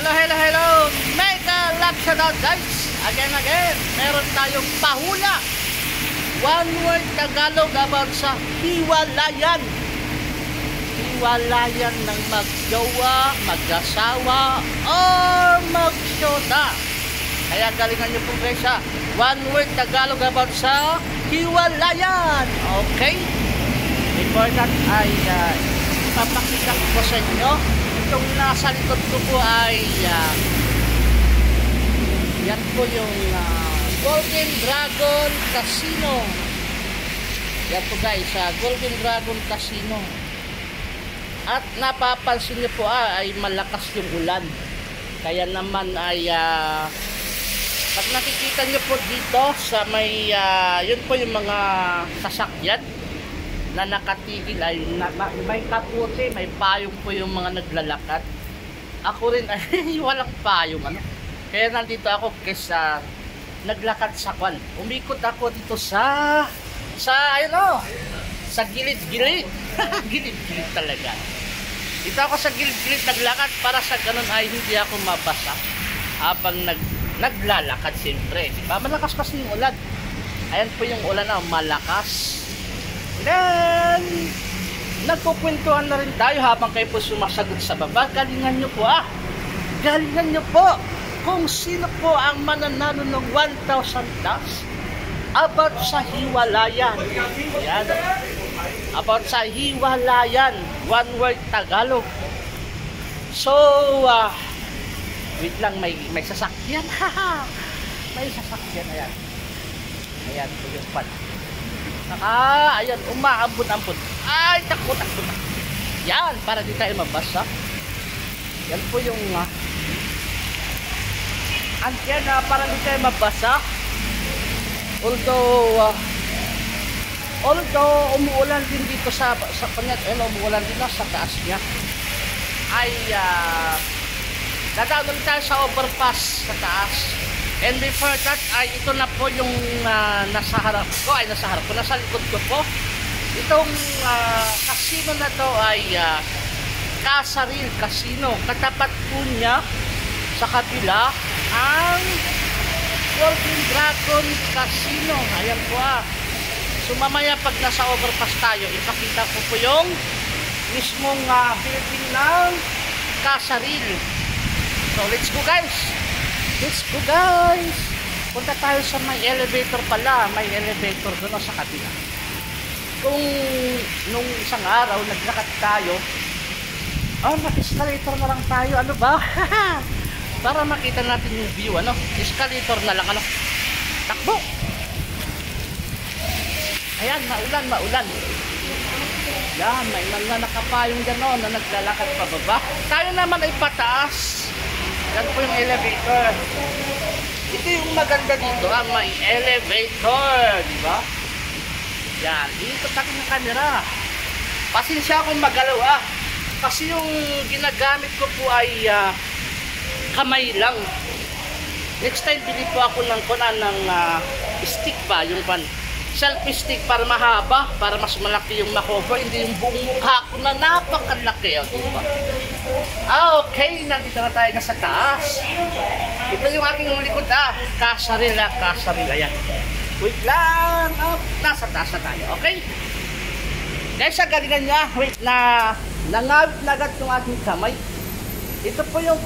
Hello. Mega love shoutout guys. Again, meron tayong pahula. One word Tagalog about sa hiwalayan. Hiwalayan ng magjowa, mag-asawa, or magsyota. Kaya galingan nyo po guys ha. One word Tagalog about sa hiwalayan. Okay? Before that ay papakita ko po sa inyo. Itong nasa likod ko po ay yan po yung Golden Dragon Casino. Yan po guys, Golden Dragon Casino. At napapansin niyo po ay malakas yung ulan. Kaya naman ay pag nakikita niyo po dito sa may yun po yung mga sasakyan na nakatigil ay may kaputi, may payong po yung mga naglalakad. Ako rin ay walang payong Kaya nandito ako kesa naglakad sa kwan. Umikot ako dito sa gilid-gilid. Gilid-gilid talaga. Dito ako sa gilid-gilid naglakad para sa ganun ay hindi ako mabasa habang naglalakad siyempre. Diba? Malakas kasi yung ulan. Ayan po yung ulan na malakas. Then, nagkukwentuhan na rin tayo habang kayo po sumasagot sa baba. Galingan nyo po Galingan nyo po kung sino po ang mananalo ng 1,000 plus about sa hiwalayan. Ayan. About sa hiwalayan. One word Tagalog. So, wait lang, may sasakyan. May sasakyan. Ayan po yung pan. Ayan, umaambon-ambon. Ay, takbo. Yan, para di tayo mabasa. Yan po yung antyan para di tayo mabasa. Although umuulan din dito sa kanya, umuulan din sa taas niya. Ay, dadaan tayo sa overpass sa taas. And before that, ay ito na po yung nasa harap ko, nasa likod ko po. Itong casino na to ay Kasaril Casino. Katapat po niya sa kabila ang Golden Dragon Casino. Ayan po So mamaya pag nasa overpass tayo, ipakita ko po yung mismong building ng Kasaril. So let's go guys. Punta tayo sa may elevator pala. May elevator doon sa kabila. Kung nung isang araw naglakad tayo, nag-escalator na lang tayo. Ano ba? Para makita natin yung view. Escalator na lang. Takbo. Ayan, maulan. Yan, may mga nakapayong gano'n na naglalakad pababa. Tayo naman ay pataas. Yan po yung elevator. Ito yung maganda dito, may elevator, di ba? Yan, ikot natin yung camera. Pasensya akong magalaw kasi yung ginagamit ko po ay kamay lang. Next time bili po ako ng stick ba, yung selfie stick para mahaba, para mas malaki yung makover, hindi yung buong mukha ko na napakalaki. Diba? Okay, nandito na tayo sa taas. Ito yung aking likod Kasaril. Ayan. Wait lang. Nasa taas na tayo. Okay? Guys, galingan niya. Wait na. Nangawit na agad yung aking kamay. Ito po yung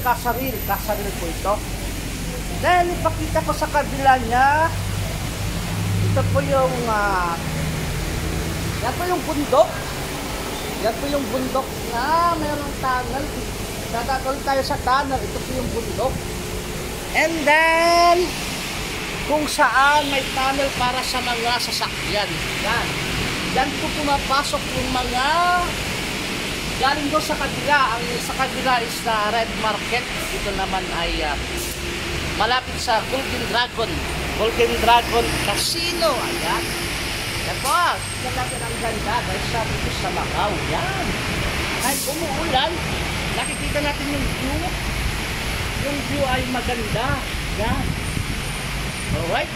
Kasaril. Kasaril po ito. Then, ipakita ko sa kabila niya. Ito po yung yan po yung bundok. Yan po yung bundok na mayroong tunnel. Tatatuloy tayo sa tunnel. Ito po yung bundok. And then, kung saan may tunnel para sa mga sasakyan. Yan po pumapasok yung mga galing doon sa kabila. Ang sa kabila is Red Market. Ito naman ay malapit sa Golden Dragon Casino. Ayan. Yan po. Ito natin ang ganda. Dahil sabi ko sa Macau. Yan. Kahit umuulan, nakikita natin yung view. Yung view ay maganda. Yan. Alright.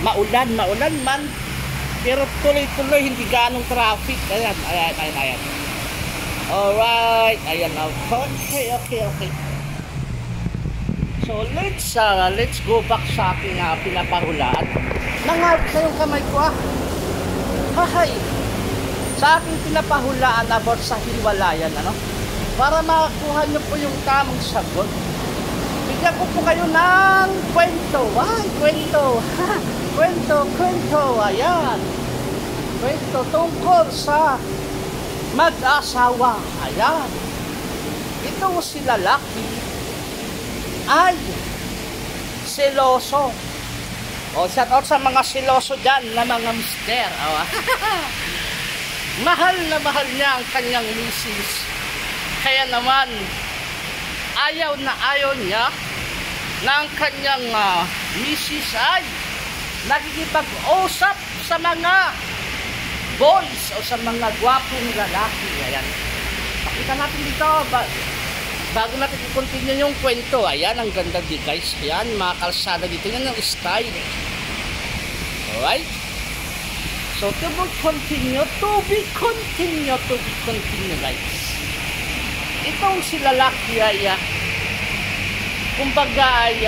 Maulan man. Pero tuloy-tuloy, hindi ganong traffic. Ayan. Alright, ayan na. Okay. So let's go back sa aking pinapahulaan. Nangarap sa yung kamay ko Hahay. Sa aking pinapahulaan about sa hiwalayan, para makakuha nyo po yung tamang sagot. Bigyan ko po kayo ng kwento. Kwento. Ayan. Kwento tungkol sa mag-asawa. Ayan. Ito si lalaki ay seloso. Shout out sa mga seloso dyan na mga mister. Mahal na mahal niya ang kanyang misis. Kaya naman, ayaw na ayaw niya na ang kanyang misis ay nakikipag-usap sa mga boys o sa mga gwapong lalaki. Ayan. Pakita natin dito. Bago natin i-continue yung kwento. Ayan, ang ganda di guys. Ayan, mga kalsada dito. Yan ang style. Alright. So, to be continue guys. Itong si lalaki ay kumbaga ay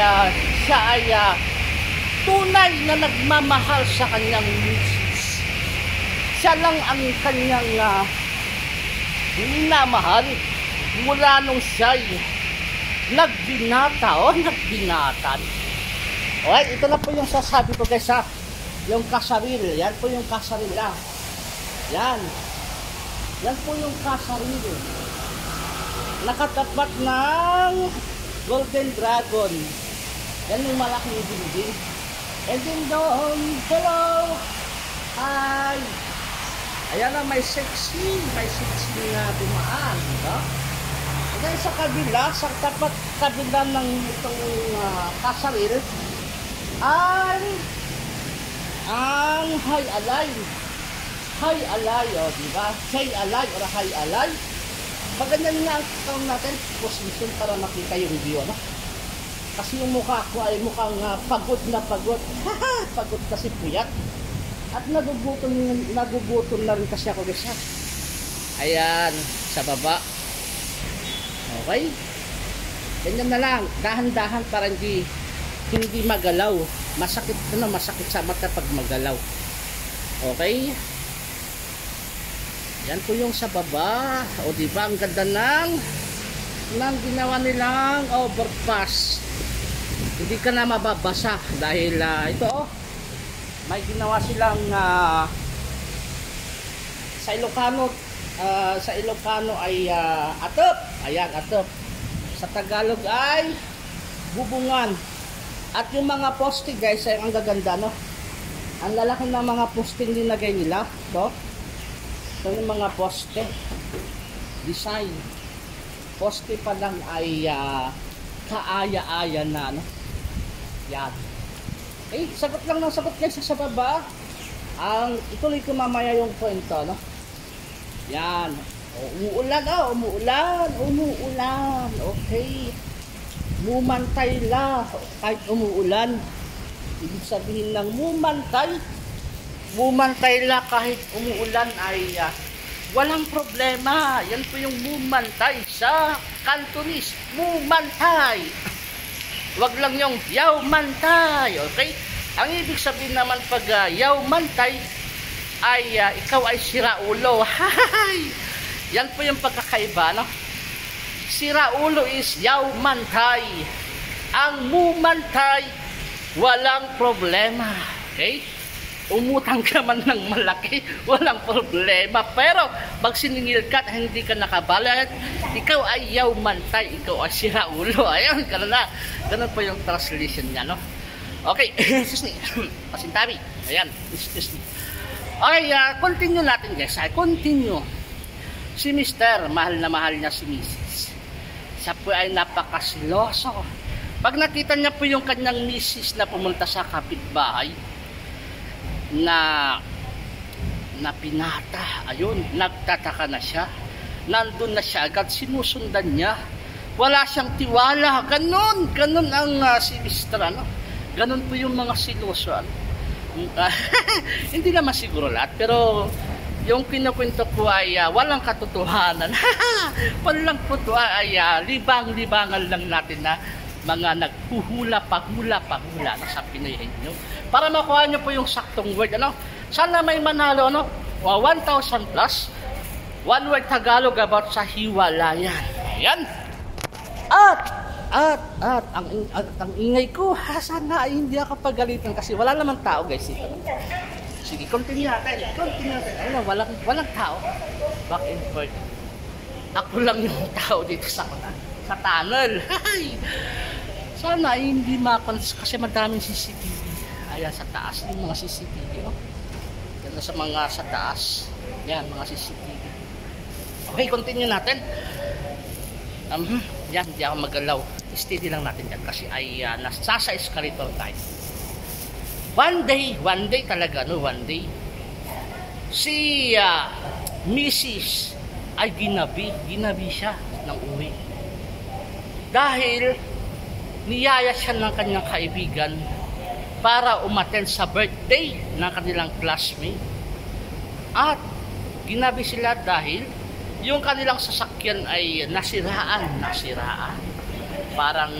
siya ay tunay na nagmamahal sa kanyang misis. Siya lang ang kanyang minamahal mula nung siya'y nagbinatan. Alright, ito na po yung sasabi ko guys yung kasaril. Yan po yung kasaril Yan po yung kasaril. Nakatapat ng golden dragon. Yan yung malaking dingding. And then doon, hello, hi. Ayan na, may sexy na dumaan, diba? Hanggang sa kabila, sa tapat kabila ng itong kasaril ay ang high alay, diba? High alay or high alay. Maganyan nga ang account natin, position para makita yung view, Kasi yung mukha ko ay mukhang pagod na pagod. Pagod kasi puyat. At nagugutom na rin kasi ako guys Ayan, sa baba. Okay? Ganyan na lang, dahan-dahan para hindi magalaw. Masakit sa mata pag magalaw. Okay? Yan po yung sa baba. O diba, ang ganda ng ginawa nilang overpass. Hindi ka na mababasa dahil ito may ginawa silang sa Ilocano ay atop. Ayan, atop. Sa Tagalog ay bubungan. At yung mga poste guys ay ang gaganda, ang lalaki ng mga poste nilagay nila. Ito yung mga poste design. Poste pa lang ay kaaya-aya na yan. Sagot lang ng sagot guys sa baba. Ituloy ko mamaya yung kwento, Yan. Umuulan. Okay. Mumantay la kahit umuulan. Ibig sabihin ng mumantay la kahit umuulan ay walang problema. Yan po yung mumantay sa Cantonese. Mumantay. Wag lang yung yaw mantay. Okay? Ang ibig sabihin naman pag yaw mantay ay ikaw ay siraulo. Yan po yung pagkakaiba, Siraulo is yaw mantay. Ang mumantay, walang problema. Okay? Umutang ka man ng malaki, walang problema. Pero pag siningil ka at hindi ka nakabalat, ikaw ay yaw mantay, ikaw ay siraulo. Ayan, ganun po yung translation niya, Okay, excuse me. Pasintabi. Ayan, excuse me. Okay, continue natin guys. Continue. Si Mr. mahal na mahal niya si Mrs. Siya po ay napakasiloso. Pag nakita niya po yung kanyang Mrs. na pumunta sa kapitbahay, na pinata, ayun, nagtataka na siya. Nandun na siya agad, sinusundan niya. Wala siyang tiwala. Ganun ang si Mr. Ganun po yung mga siloso. Hindi naman siguro lahat, pero yung kinukwento ko ay walang katotohanan. Walang puto ay libang-libangan lang natin na mga naghuhula, pahula na sa Pinoy nyo. Para makuha nyo po yung saktong word. Ano? Sana may manalo, ano? 1,000 plus. One word Tagalog about sa hiwalayan. Ayan. At ang ingay ko, sana ay hindi ako pagalitan kasi wala namang tao guys ito. Sige, continue natin. Ayun, walang tao. Back and forth. Ako lang yung tao dito sa tunnel. Sana ay hindi makons kasi madaming CCTV. Ayan sa taas yung mga CCTV. Oh. Yan sa mga sa taas. Yan, mga CCTV. Okay, continue natin. Yan, hindi ako magalaw. Steady lang natin yan kasi ay nasa escalator tayo. One day talaga, no? One day. Si Mrs. ay ginabi siya ng uwi. Dahil niyaya siya ng kanyang kaibigan para umattend sa birthday ng kanilang classmate. At ginabi sila dahil yung kanilang sasakyan ay nasiraan. Parang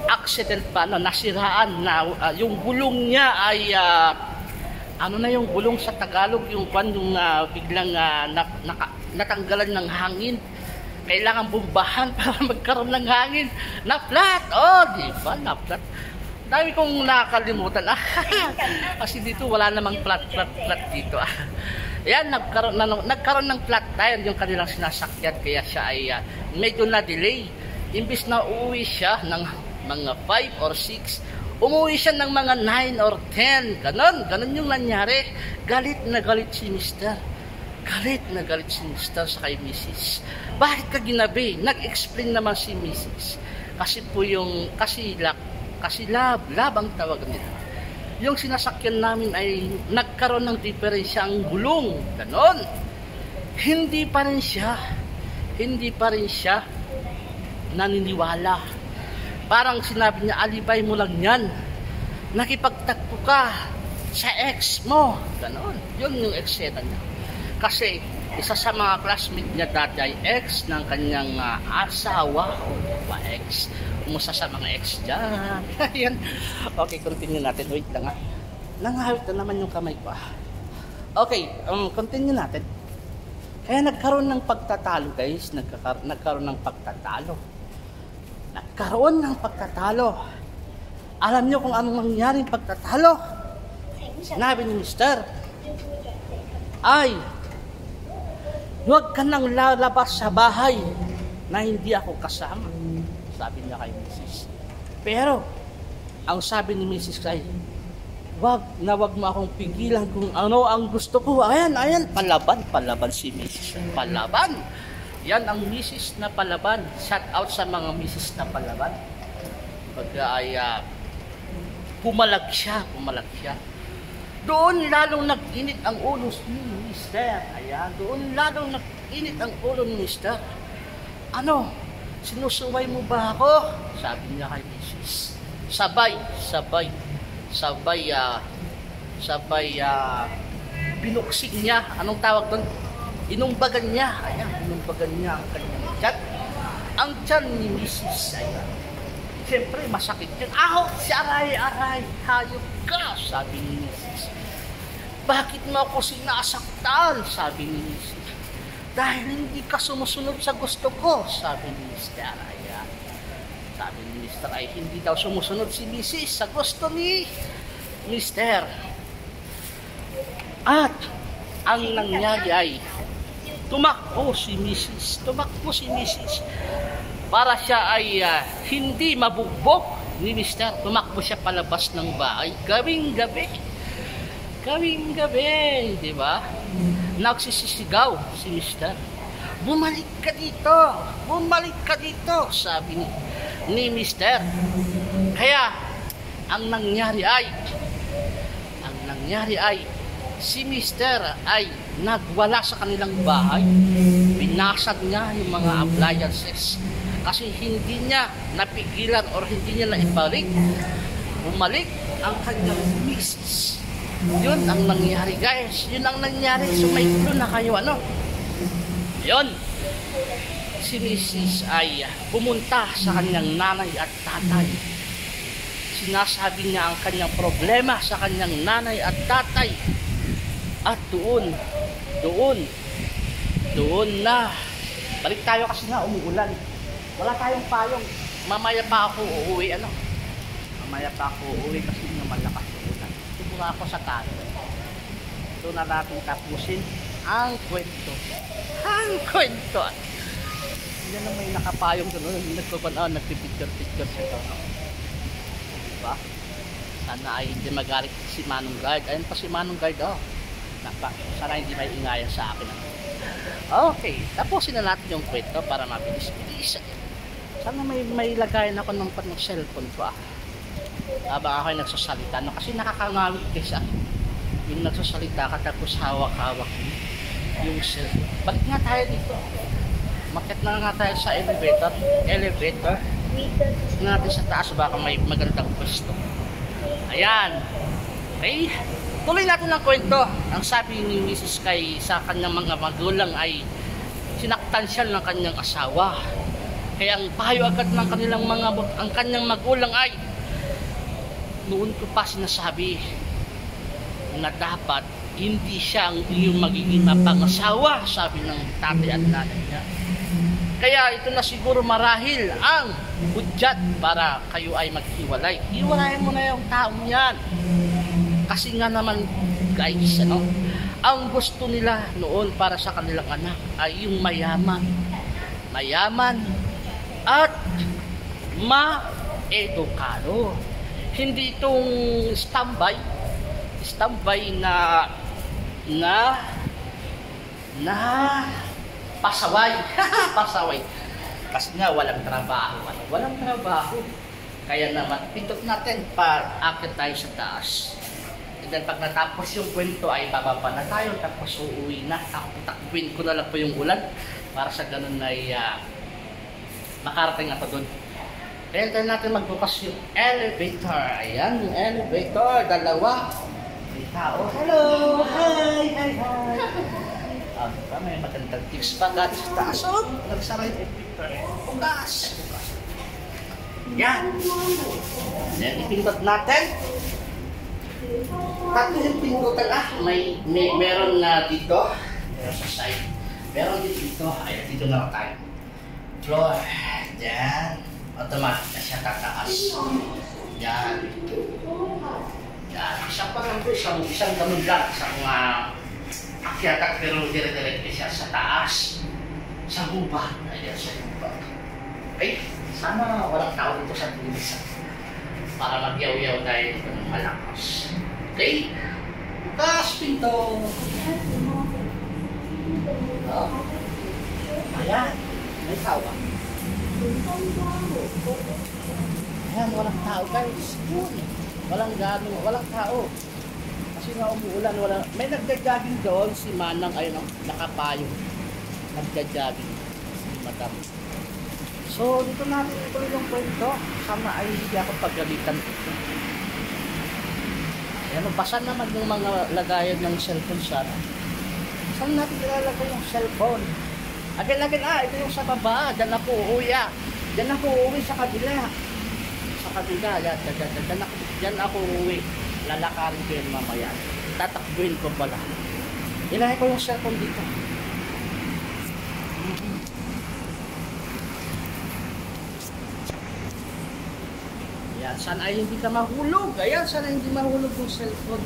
accident pa, no? Nasiraan na yung gulong niya ay ano na yung gulong sa Tagalog, yung biglang natanggalan ng hangin. Kailangan bumbahan para magkaroon ng hangin. Na-flat! Di ba? Na-flat. Dami kong nakakalimutan. Kasi dito wala namang flat dito. Ayan, nagkaroon ng flat tire yung kanilang sinasakyan. Kaya siya ay medyo na-delay. Imbis na uuwi siya ng mga 5 or 6, umuwi siya ng mga 9 or 10. Ganon yung nangyari. Galit na galit si Mr. Sa kay Mrs. Bakit ka ginabi? Nag-explain naman si Mrs. Kasi love ang tawag nila. Yung sinasakyan namin ay nagkaroon ng diferensya ang gulong. Ganon. Hindi pa rin siya naniniwala. Parang sinabi niya, alibay mo lang yan. Nakipagtagpo ka sa ex mo. Ganon. Yun yung eksena niya. Kasi isa sa mga classmate niya dati ay ex ng kanyang asawa o ex. Kumusta sa mga ex dyan. Ayan. Okay, continue natin. Wait lang ha. Nangahawit na naman yung kamay ko. Okay, continue natin. Kaya nagkaroon ng pagtatalo guys. Nagkaroon ng pagtatalo. Alam nyo kung anong mangyaring pagtatalo? Sinabi ni Mr. ay huwag ka nang lalabas sa bahay na hindi ako kasama. Sabi niya kay Mrs. Pero ang sabi ni Mrs. ay wag mo akong pigilan kung ano ang gusto ko. Ayan, palaban si Mrs. Palaban. Yan ang Mrs. na palaban. Shout out sa mga Mrs. na palaban. Pagka ay pumalag siya. Doon lalong nag-init ang ulo ni Mr. Ayan, doon lalong nag-init ang ulo ni Mr. Ano? Sinusuway mo ba ako? Sabi niya kay Mrs. Sabay binuksig niya. Anong tawag doon? Inumbagan niya. Ayan, inumbagan niya ang kanyang tiyan. Ang tiyan ni Mrs. Ayan. Siyempre, masakit yun. Si aray, hayop ka, sabi ni Mrs. Bakit mo ako sinasaktan? Sabi ni Mrs. Dahil hindi ka sumusunod sa gusto ko, sabi ni Mr. Ayan. Sabi ni Mr. ay hindi daw sumusunod si Mrs. sa gusto ni Mr. At ang nangyari ay tumakbo si Mrs. Para siya ay hindi mabugbog ni Mr. Tumakbo siya palabas ng bahay. Gabing gabi, di ba? Nagsisisigaw si Mr. Bumalik ka dito, sabi ni Mr. Kaya ang nangyari ay si Mr. ay nagwala sa kanilang bahay. Binasag niya yung mga appliances kasi hindi niya napigilan or hindi niya naibalik. Bumalik ang kanyang misis. Yun ang nangyari guys. Yun ang nangyari. Sumaiklo na kayo ano. Yun. Si Mrs. ay pumunta sa kanyang nanay at tatay. Sinasabi niya ang kanyang problema sa kanyang nanay at tatay. At doon na. Balik tayo kasi nga umuulan. Wala tayong payong. Mamaya pa ako uuwi ano. Mamaya pa ako uuwi kasi nga malakas yung ulan. Tumula ako sa tayo. Ito na natin tapusin ang kwento. Ang kwento. Hindi na may nakapayong doon. Nagpipicture-picture siya doon. Diba? Sana ay hindi magalit si Manong Guard. Ayun pa si Manong Guard. Oh. Sana hindi may ingayan sa akin. Okay. Tapusin na natin yung kwento para mabilis-bilis. Sana may lagayan ako ng cellphone ko habang ako ay nagsasalita. No? Kasi nakakangawit kasi yung nagsasalita ka tapos hawak-hawak yung cellphone. Balik nga tayo dito. Makit na nga tayo sa elevator. Tingnan natin sa taas baka may magandang pwesto. Ayan. Okay. Tuloy natin ang kwento. Ang sabi ni Mrs. Kay sa kanyang mga magulang ay sinaktan siya ng kanyang asawa. Kaya ang payo agad ng ang kanyang magulang ay noon ko pa sinasabi na dapat hindi siya ang iyong magiging mapangasawa, sabi ng tatay at nanay niya. Kaya ito na siguro marahil ang hudyat para kayo ay maghiwalay. Hiwalayan mo na yung taong yan. Kasi nga naman guys, ano, ang gusto nila noon para sa kanilang anak ay yung mayaman at ma-edukado. Hindi itong standby na pasaway. Pasaway. Kasi nga walang trabaho. Kaya naman, pindot natin para akit tayo sa taas. And then pag natapos yung kwento ay bababa na tayo tapos uuwi na. Takbuin ko na lang po yung ulan para sa ganun ay makarating ako doon. Kaya tayo natin magbukas yung elevator. Ayan, yung elevator. Dalawa. May tao. Hello! Hi! May magandang tips pa dati sa taas. Nagsara yung elevator. Bukas! Yan. Yan, ipindot natin. Tatlo yung pindutan meron na dito. Meron sa side. Meron dito. Ayan, dito na tayo. Floor. Yan. Automatic na siya tataas. Yan. Yan. Isang damon lang. Isang akyatak pero dire-direct siya sa taas. Sa gubat. Ayan, sa gubat. Okay. Sana walang tao dito sa tulis. Para magyaw-yaw tayo dito ng malakas. Okay? Bukas pinto. Ayan. May tawa. Ayan, walang tao guys. Walang tao. Kasi nga umuulan, may nagja-jogging doon, si Manang, ayun, nakapayo. Nagja-jogging. Si Madam. So, dito natin ituloy yung kwento. Sama ay hindi ako paggalitan. Ayan, basa naman yung mga lagayan ng cellphone sana. Saan natin ilalagay yung cellphone? Again, ito yung sa baba. Diyan ako uuwi. Diyan ako uuwi sa kabila. Diyan ako uuwi. Lalakarin ko yun mamaya. Tatakbuhin ko pala. Ilagay ko yung cellphone dito. Ayan, sana ay hindi ka mahulog. Ayan, sana hindi mahulog yung cellphone.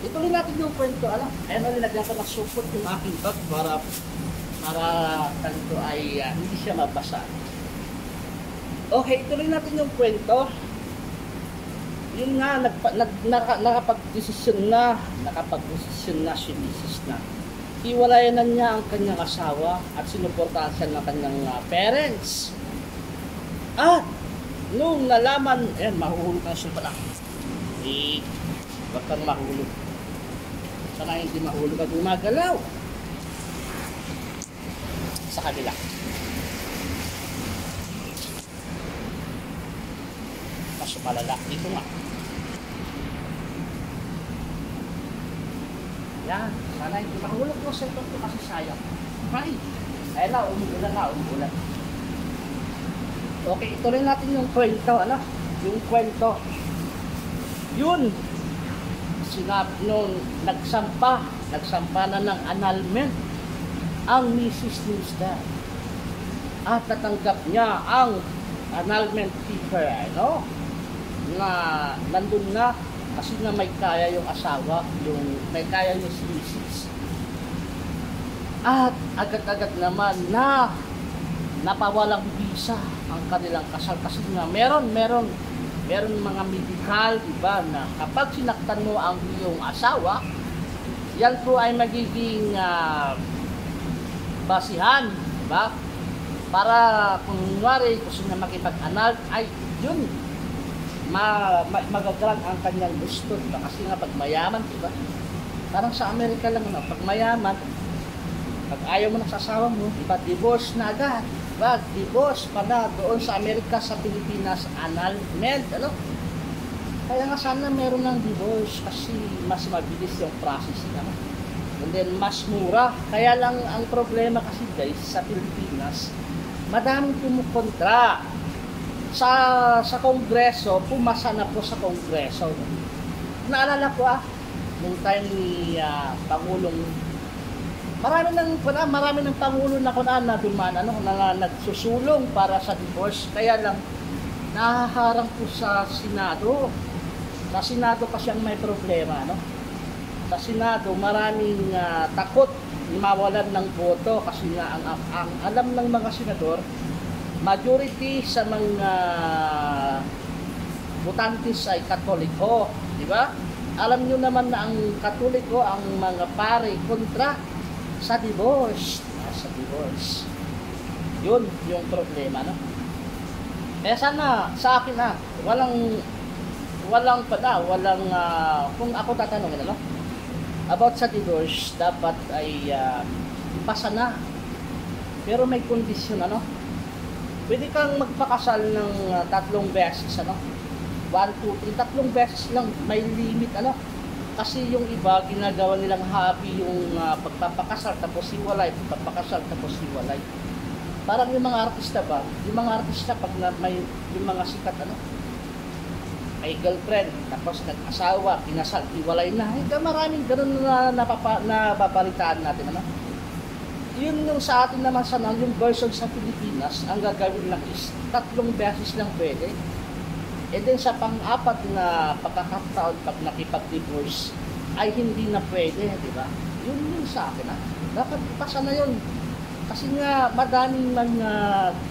Ituloy natin yung kwento. Ayan, nilagyan ko ng supot yung aking bag para kanito ay hindi siya mabasa. Okay, ituloy natin yung kwento. Yun nga, nakapag-desisyon na si Mrs. na. Hiwalayan na niya ang kanyang asawa at sinuportahan siya ng kanyang parents. At nung nalaman, ayan, mahuhulog na siya pala. Huwag kang mahulog. Sana hindi mahulog at gumagalaw. Sa kabila. Mas malala. Dito nga. Yan, sana hindi mahulog po sa ito kasi sayang. Right. Ayun na, umuulan na, umuulan. Okay, ituloy natin yung kwento, ano? Yung kwento. Yun. Sinabi nung nagsampa na ng annulment ang Mrs. Nista. At natanggap niya ang annulment paper, ano? Na nandun na kasi na may kaya yung asawa, yung may kaya yung si Mrs. At agad-agad naman na napawalang visa ang kanilang kasal kasi nga meron mga medical, diba, na kapag sinaktan mo ang iyong asawa, yan po ay magiging basihan, diba? Para kung kunwari gusto na makipag-anal, ay yun, magagrang ang kanyang gusto, diba? Kasi nga pag mayaman, diba? Parang sa Amerika lang, no? Pag mayaman, pag ayaw mo ng sasawa mo, diba, divorce na agad. Diba, divorce pa na doon sa Amerika, sa Pilipinas, annulment, ano? Kaya nga sana meron ng divorce kasi mas mabilis yung processing, ano? And then, mas mura. Kaya lang ang problema kasi guys, sa Pilipinas, madaming kumukontra. Sa Kongreso, pumasa na po sa Kongreso. Naalala ko nung time ni Pangulong, marami ng Pangulo na na dumaan, na nagsusulong para sa divorce. Kaya lang, nahaharang po sa Senado. Sa Senado kasi ang may problema, no? Sa Senado, maraming takot mawalan ng boto kasi nga ang alam ng mga senador, majority sa mga botantes ay Katoliko, di ba? Alam nyo naman na ang Katoliko, ang mga pare kontra sa divorce. Sa divorce. Yun yung problema, no? Kaya sana sa akin walang kung ako tatanungin, ano? About sa divorce, dapat ay ipasa na. Pero may kondisyon, ano? Pwede kang magpakasal ng 3 beses, ano? 1, 2, 3, 3 beses lang, may limit, ano? Kasi yung iba, ginagawa nilang happy yung pagpapakasal tapos hiwalay, pagpapakasal tapos hiwalay. Parang yung mga artista ba? Yung mga artista pag may yung mga sikat, ano? May girlfriend, tapos nag-asawa, kinasal, hiwalay na. Maraming ganun na nababalitaan natin, ano? Yun yung sa atin naman sana, yung version sa Pilipinas, ang gagawin lang is 3 beses lang pwede. And then sa pang-apat na pagkakataon pag nakipag-divorce ay hindi na pwede, di ba? Yun yung sa akin, dapat ipasa na yun. Kasi nga madaming mga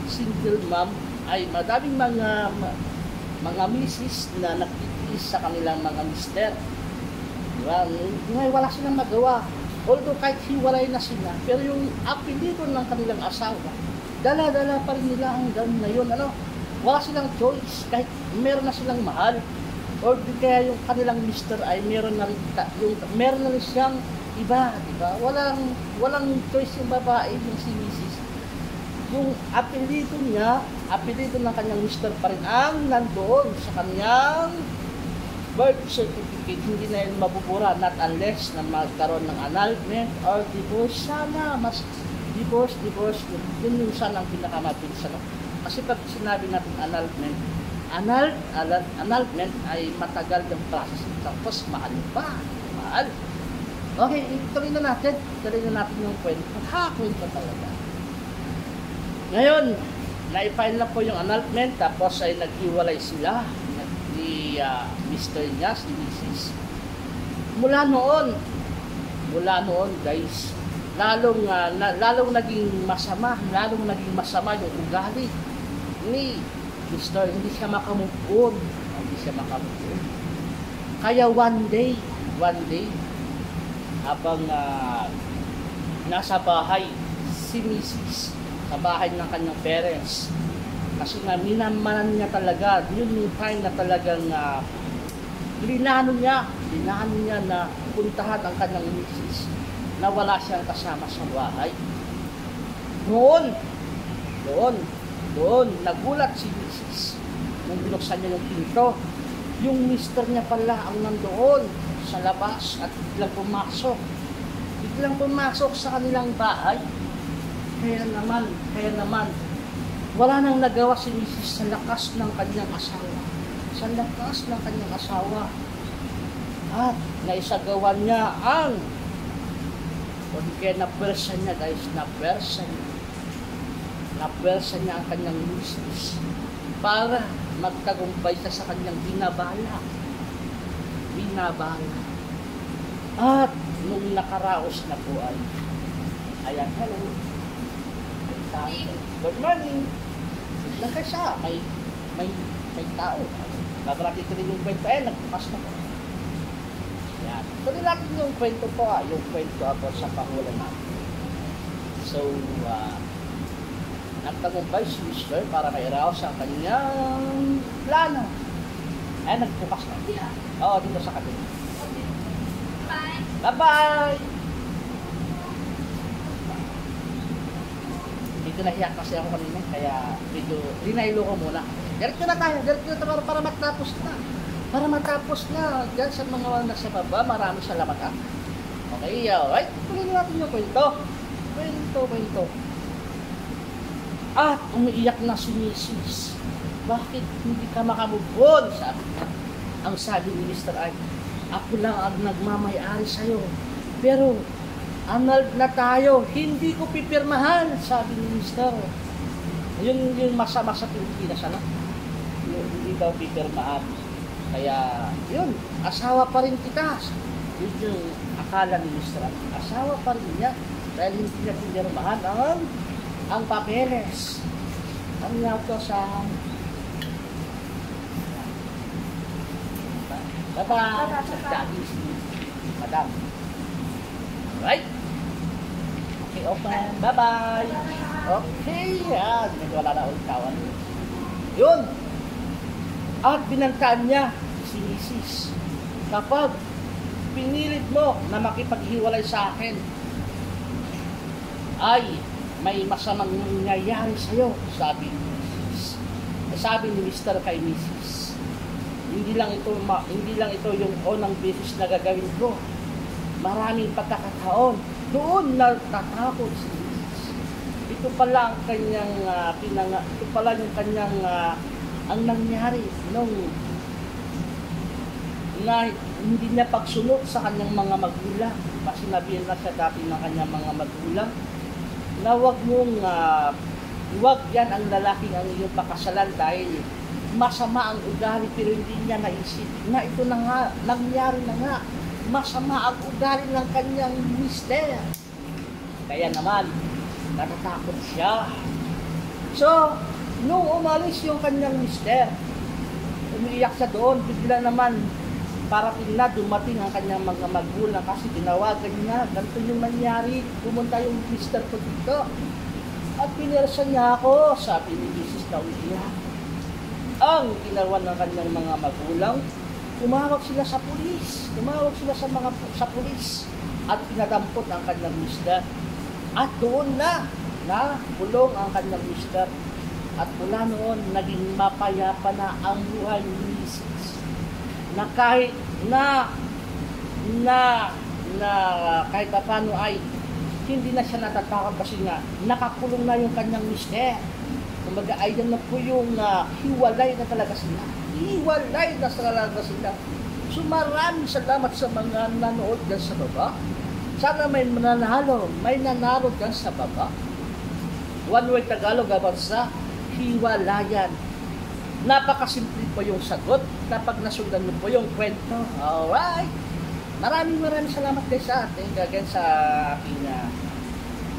single mom ay madaming mga misis na nagtitiis sa kanilang mga mister. Di ba? Ngayon wala silang magawa. Although kahit hiwalay na sila, pero yung apelido ng kanilang asawa, dala-dala pa rin nila hanggang ngayon, ano? Wala silang choice, kahit meron na silang mahal. Or kaya yung kanilang mister ay meron na rin siyang iba, di ba? Walang choice yung babae, yung si Mrs. Yung apelido niya, apelido ng kanyang mister pa rin ang nandoon sa kanyang birth certificate. Hindi na yun mabubura, not unless na magkaroon ng annulment or divorce. Sana mas divorce, yun yung sana ang pinakamabilis, ano? Kasi pag sinabi natin annulment ay matagal yung process. Tapos mahal pa. Mahal. Okay, ituloy na natin yung kwento. Kwento talaga. Ngayon, na-file na po yung annulment, tapos ay naghiwalay sila ni Mr. niya, si Mrs. Mula noon guys, lalong naging masama yung ugali ni Mr. Hindi siya makamove on. Kaya one day habang nasa bahay si Mrs. sa bahay ng kanyang parents, kasi nga minamanan niya talaga, yun yung time na talagang linano niya na puntahan ang kanyang Mrs. na wala siyang kasama sa bahay. Doon, nagulat si Mrs. nung binuksan niya yung pinto. Yung mister niya pala ang nandoon sa labas at biglang pumasok. biglang pumasok sa kanilang bahay. Kaya naman, wala nang nagawa si Mrs. sa lakas ng kanyang asawa. Sa lakas ng kanyang asawa. At naisagawa niya ang kaya napersa niya guys, napersa niya ang kanyang misis para magtagumpay siya sa kanyang binabala. At nung nakaraos na po ay ayan, hello. Good morning. Naka siya, may tao. Babarati ko rin yung kwento, nagbukas na po. Yan. Tuloy natin yung kwento po, yung kwento about sa pangulan natin. So, nagtagumpay si Mr. para mairaos ang kanyang plano. Ay, nagbukas na. Oo, dito sa kanila. Bye-bye! Dito nahiyak kasi ako kanina, kaya medyo rinaylo ko muna. Diretso na tayo para matapos na. Para matapos na, dyan sa mga nasa baba, maraming salamat ha. Okay, alright. Tuloy natin yung kwento. Kwento. At umiiyak na si Mrs. Bakit hindi ka makamubon? Ang sabi ni Mr. Ay, ako lang ang nagmamayari sa'yo. Pero, anal na tayo, hindi ko pipirmahan, sabi ni Mr. Yung masama sa Pilipinas, ano? Yung hindi daw pipirmahan. Kaya, yun, asawa pa rin kita. Yun yung akala ni Mr. Asawa pa rin niya dahil hindi niya pinirmahan ang papeles. Ang yato sa Madam. Alright? Okay, open. Bye-bye. Okay, yan. Wala na ulit kawan. Yun. At binantaan niya si Mrs. Kapag pinilit mo na makipaghiwalay sa akin, ay may masamang nangyayari sa'yo, sabi ni Mrs. Sabi ni Mr. kay Mrs. Hindi lang ito yung unang beses na gagawin ko. Maraming pagkakataon. Doon natatakot si Mrs. Ito pala ang kanyang ang nangyari nung na hindi niya pagsunod sa kanyang mga magulang. Kasi sinabihan na siya dati ng kanyang mga magulang na huwag yan ang lalaking ang iyong pakasalan dahil masama ang ugali, pero hindi niya naisip na ito na nga, nangyari na nga, masama ang ugali ng kanyang mister. Kaya naman, natatakot siya. So, nung umalis yung kanyang mister, umiiyak siya doon, bigla naman, parating na dumating ang kanyang mga magulang kasi tinawagan niya, ganito yung nangyari, pumunta yung mister ko dito. At pinersa niya ako, sabi ni Mrs. na umiiyak. Ang ginawa ng kanyang mga magulang, tumawag sila sa pulis, sa pulis at pinadampot ang kanyang mister. At doon na kulong ang kanyang mister. At mula noon, naging mapayapa na ang buhay ni Mrs. Na kahit kahit paano ay hindi na siya natatakot kasi nga nakakulong na yung kanyang mister. Kumbaga, ayan na po yung hiwalay na talaga sila. Hiwalay na talaga sila. So maraming salamat sa mga nanood dyan sa baba. Sana may nanalo dyan sa baba. One word Tagalog about sa hiwalayan. Napakasimple po yung sagot kapag nasundan mo po yung kwento. Alright. Maraming salamat guys sa ating again sa aking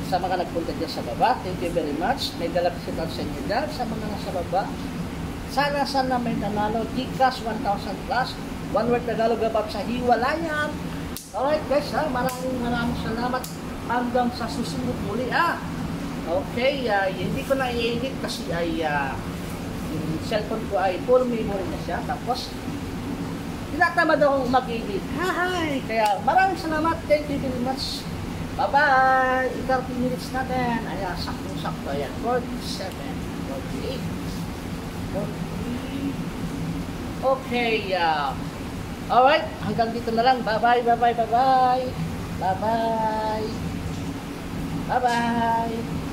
sa mga nagpunta dyan sa baba. Thank you very much. May dalap siya sa inyo dyan sa mga nasa baba. Sana may nanalo. Gcash 1,000 plus. One word Tagalog about sa hiwalayan. Alright guys, maraming salamat. Hanggang sa susunod muli Okay, hindi ko na i-edit kasi ay yung cellphone ko ay full memory na siya. Tapos tinatamad akong mag-edit. Hi! Kaya maraming salamat. Thank you very much. Bye-bye! 30 minutes natin. Ayan, sakto-sakto. Ayan, 47, 48, 43. Okay, alright. Hanggang dito na lang. Bye-bye, bye-bye, bye-bye. Bye-bye. Bye-bye.